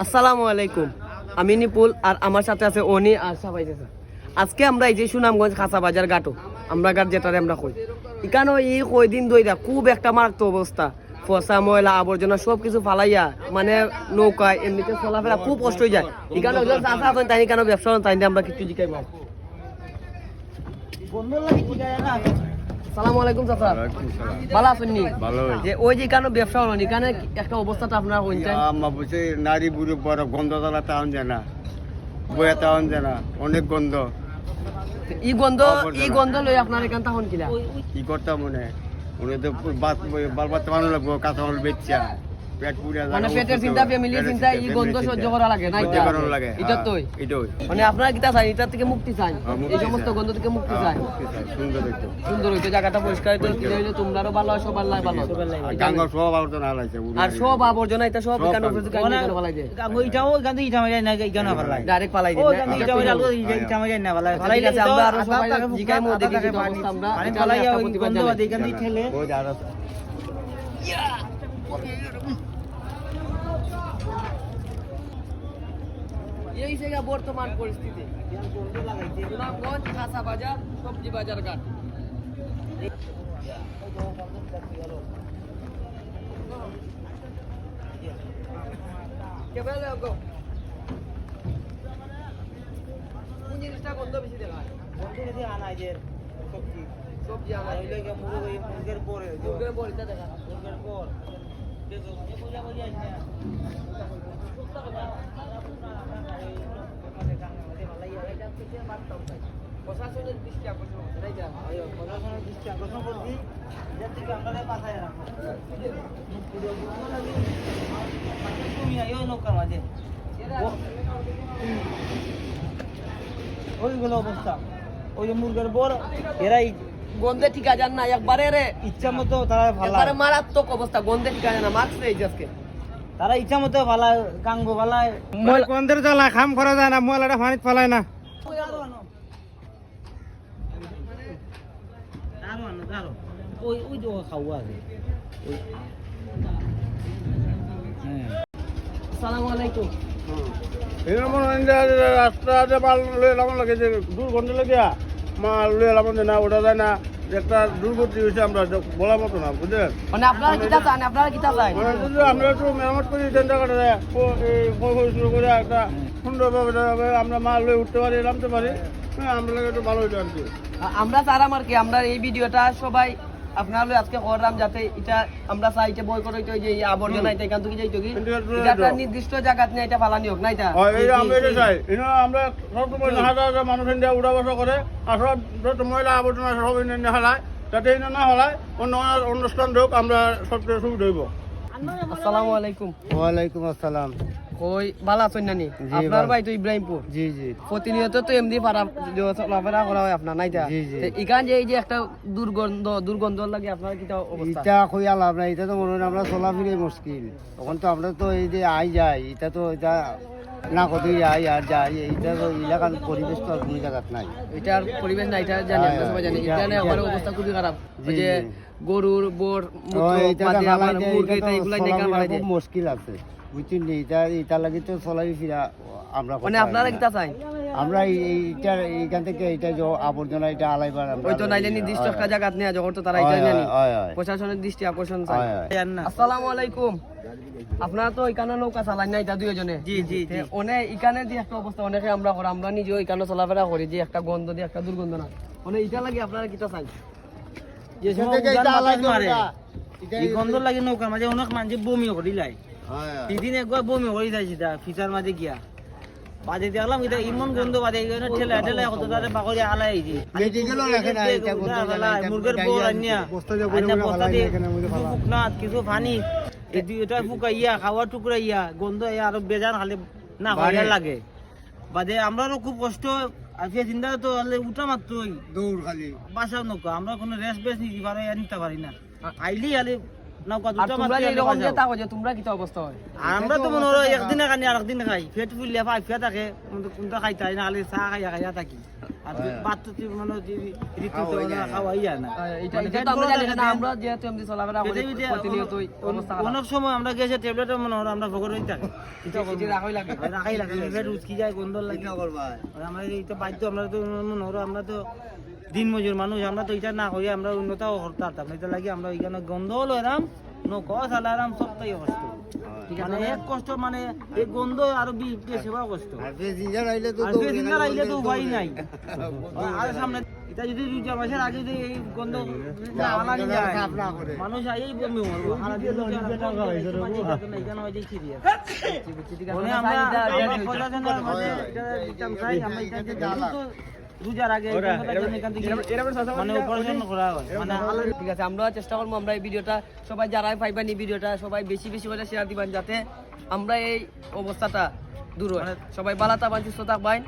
আসসালামু আলাইকুম, আমি নিপুল আর আমার সাথে আছে অনি আর সবাই আছে। আজকে আমরা এই যে সুনামগঞ্জ খাসা বাজার ঘাটো আমরা ঘাট যেটারে আমরা কই, এখানে এই কয়দিন ধইরা খুব একটা মারাত্মক অবস্থা, ফসা ময়লা আবর্জনা সব কিছু ফালাইয়া মানে নৌকায় এমনিতে চলাফেরা খুব কষ্ট হয়ে যায়। এখানে ওজন চাষা আছেন তাই কেন ব্যবসা তাই আমরা কিছু জিজ্ঞাসা করব। আসসালামু আলাইকুম চাচা, ভালো আছেন নি? যে ওই যে এখানে ব্যবসা হলো এখানে একটা অবস্থাটা আপনারা কইতেন নারী বুড়ো বড় গন্ধ তালা তাহন জানা বয়া তাহন জানা অনেক গন্ধ এই গন্ধ লই আপনার এখান তখন কিলা কি করতাম মনে উনি তো বাল বাচ্চা মানুষ লাগবো কাঁচা মাল বেচা পেট পুড়ে মানে পেটের চিন্তা ফ্যামিলির চিন্তা এই গন্ধ সহ্য করা লাগে না এটা তো মানে আপনারা কিটা চাই এটা থেকে মুক্তি চাই, এই সমস্ত গন্ধ থেকে মুক্তি চাই। সুন্দর হইতো জায়গাটা পরিষ্কার হইতো, কি হইলো তোমরারও ভালো হয় সবার লাই ভালো গাঙ্গা সব আবর্জনা হালাইছে আর সব আবর্জনা এটা সব এখানে উপরে গাঙ্গা করে ফেলাই দেয়। গাঙ্গা এটাও গাঙ্গা ইটা মাইরা না গাঙ্গা ফেলাই ডাইরেক্ট ফেলাই দেয়। ও গাঙ্গা ইটা মাইরা আলো ইটা মাইরা না ফেলাই ফেলাই গেছে আমরা আরো সবাই জিগায় মধ্যে দেখি অবস্থা আমরা পানি ফেলাই ওই গন্ধ বাদে গাঙ্গা ঠেলে ও যারা এই জায়গা বর্তমান পরিস্থিতি সুনামগঞ্জ খাসা বাজার সবজি বাজার ঘাট। কোন জিনিসটা গন্ধ বেশি দেখায়? বন্ধুদের আনাইদের সবজি সবজি আনা হইলো কি মুরগের পরে মুরগের বড়িটা দেখা মুরগের পর দেখো যে বুঝা বুঝা আছে প্রশাসনের দৃষ্টি আকর্ষণ করছে তাই না? প্রশাসনের দৃষ্টি আকর্ষণ করছি যার থেকে আমরা পাঠায় রাখো তুমি আইও নৌকার মাঝে ওইগুলো অবস্থা ওই যে মুরগের বর এরাই গন্ধে ঠিকা যান না একবারে রে, ইচ্ছা মতো তারা একবারে ফালায় মারাত্মক অবস্থা, গন্ধে ঠিকা যান না। মাস্ক এই আজকে তারা ইচ্ছা মতো ফালায় কাঙ্গো ফালায় গন্ধের জ্বালা খাম করা যায় না ময়লাটা পানিতে ফেলায় না ওই ওই যে খাওয়া আছে আসসালামু আলাইকুম। রাস্তা মাল লয়ে এলাম লাগে যে দুর্গন্ধ লাগিয়া মাল লয়ে এলাম না ওটা যায় না, একটা দুর্গতি হয়েছে আমরা বলার মতো না বুঝলেন। মানে আপনারা কিটা চান, আপনারা কিটা চান? মানে যদি আমরা একটু মেরামত করি জায়গাটা শুরু করে একটা সুন্দরভাবে আমরা মাল লয়ে উঠতে পারি নামতে পারি, হ্যাঁ আমরা লাগে একটু ভালো হইতো আর কি। আমরা চার আমার কি আমরা এই ভিডিওটা সবাই আপনারা আজকে করলাম যাতে এটা আমরা চাই এটা বই করে যে এই আবর্জনা এটা এখান থেকে যাইতো কি এটা একটা নির্দিষ্ট জায়গা নিয়ে এটা ফালানি হোক না এটা আমরা এটা চাই। আমরা সবসময় হাজার হাজার মানুষ ইন্ডিয়া উড়া বসা করে আর সব যত ময়লা আবর্জনা সব ইন্ডিয়া হালায়, যাতে এটা না হলায় অন্য অনুষ্ঠান হোক আমরা সবচেয়ে সুবিধা হইব। আসসালামু আলাইকুম। ওয়ালাইকুম আসসালাম। ওই ভালো আছেন নানি? আপনার ভাই তো ইব্রাহিমপুর। জি জি প্রতিনিয়ত তো এমনি চলাফেরা করা হয় আপনার নাইটা এখান যে এই যে একটা দুর্গন্ধ লাগে আপনার কি অবস্থা? এটা কই আলাপ না, এটা তো মনে হয় আমরা চলাফিরে মুশকিল, তখন তো আমরা তো এই যে আই যাই এটা তো এটা না কত আই আর যাই, এইটা তো এলাকার পরিবেশ তো আর কোনো জায়গাত নাই, এটার পরিবেশ না এটা জানি আমরা সবাই জানি। এখানে আমার অবস্থা খুবই খারাপ, ওই যে গরুর বোর মুশকিল আছে বুঝছেন, এটা লাগে তো চলাই ফিরা আমরা মানে আপনারা কিটা চাই আমরা এইটা এইখান থেকে এইটা যে আবর্জনা এটা আলাইবার ওই তো নাইলে নির্দিষ্ট একটা জায়গা নিয়ে যখন তো তারা এটা জানি প্রশাসনের দৃষ্টি আকর্ষণ চাই। আসসালামু আলাইকুম। আপনারা তো এখানে নৌকা চালাই না এটা দুইজনে? জি জি জি অনেক এখানে যে একটা অবস্থা অনেকে আমরা করি, আমরা নিজেও এখানে চলাফেরা করি যে একটা গন্ধ দিয়ে একটা দুর্গন্ধ না মানে এটা লাগে আপনারা কিটা চাই? যে এই গন্ধ লাগে নৌকার মাঝে অনেক মানুষ বমি করি লাই দিদিন একবার বমি করি যাইছি ফিচার মাঝে গিয়া বাজে দেখলাম এটা ইমন গন্ধ বাজে ঠেলা ঠেলা কত তারে বাকরি আলাই আইছি মুরগের বোর আনিয়া বস্তা দিয়ে ফুকনাথ কিছু পানি এটা ফুকাইয়া খাওয়ার টুকরা ইয়া গন্ধ আরো বেজান খালি না ভালো লাগে বাদে আমরাও খুব কষ্ট আজকে চিন্তা তো উঠা মাত্রই দৌড় খালি বাসার নৌকা আমরা কোনো রেস্ট বেস নিতে পারি নিতে পারি না আইলি আলে নৌকা আর তোমরা যে এরকম যে তাকো যে তোমরা কি অবস্থা হয়? আমরা তো মনে হয় একদিনে খানি আর একদিন খাই পেট ফুললে পাই থাকে কোনটা খাইতে হয় না খালি চা খাইয়া থাকি আর বাচ্চা মানে ঋতুতে খাওয়াই যায় না মানে এটা তো আমরা জানি না, আমরা যেহেতু এমনি চলাফেরা করি প্রতিনিয়ত অবস্থা অনেক সময় আমরা গেছে ট্যাবলেটের মনে হয় আমরা ভোগের থাকি রাখাই লাগে। রাখাই লাগে ফের উচকি যায় গন্ধ লাগে আর আমরা এইটা বাধ্য আমরা তো মনে হয় আমরা তো দিন মজুর মানুষ আমরা তো এটা না করি আমরা উন্নতও করতে পারতাম না। এটা লাগে আমরা ওইখানে গন্ধ হলো এরাম নকশ আলারাম সবটাই কষ্ট মানে এক কষ্ট মানে এই গন্ধ আরো সেবা কষ্ট আর প্যাসেঞ্জার আইলে তো উপায় নাই আর সামনে এটা যদি রোজা মাসের আগে যদি এই গন্ধ না আনানি যায় মানুষ আইই বমি করবো আর এখানে হয় যে সিরিয়াস মানে আমরা প্রশাসনের মাঝে এটা দিতাম চাই আমরা এটা দ্রুত রোজার আগে এখান থেকে মানে অপারেশন করা হয় মানে ঠিক আছে, আমরা চেষ্টা করবো আমরা এই ভিডিওটা সবাই যারাই পাইবেন এই ভিডিওটা সবাই বেশি বেশি করে শেয়ার দিবেন যাতে আমরা এই অবস্থাটা দূর হয়। সবাই ভালো থাকবেন, সুস্থ থাকবেন।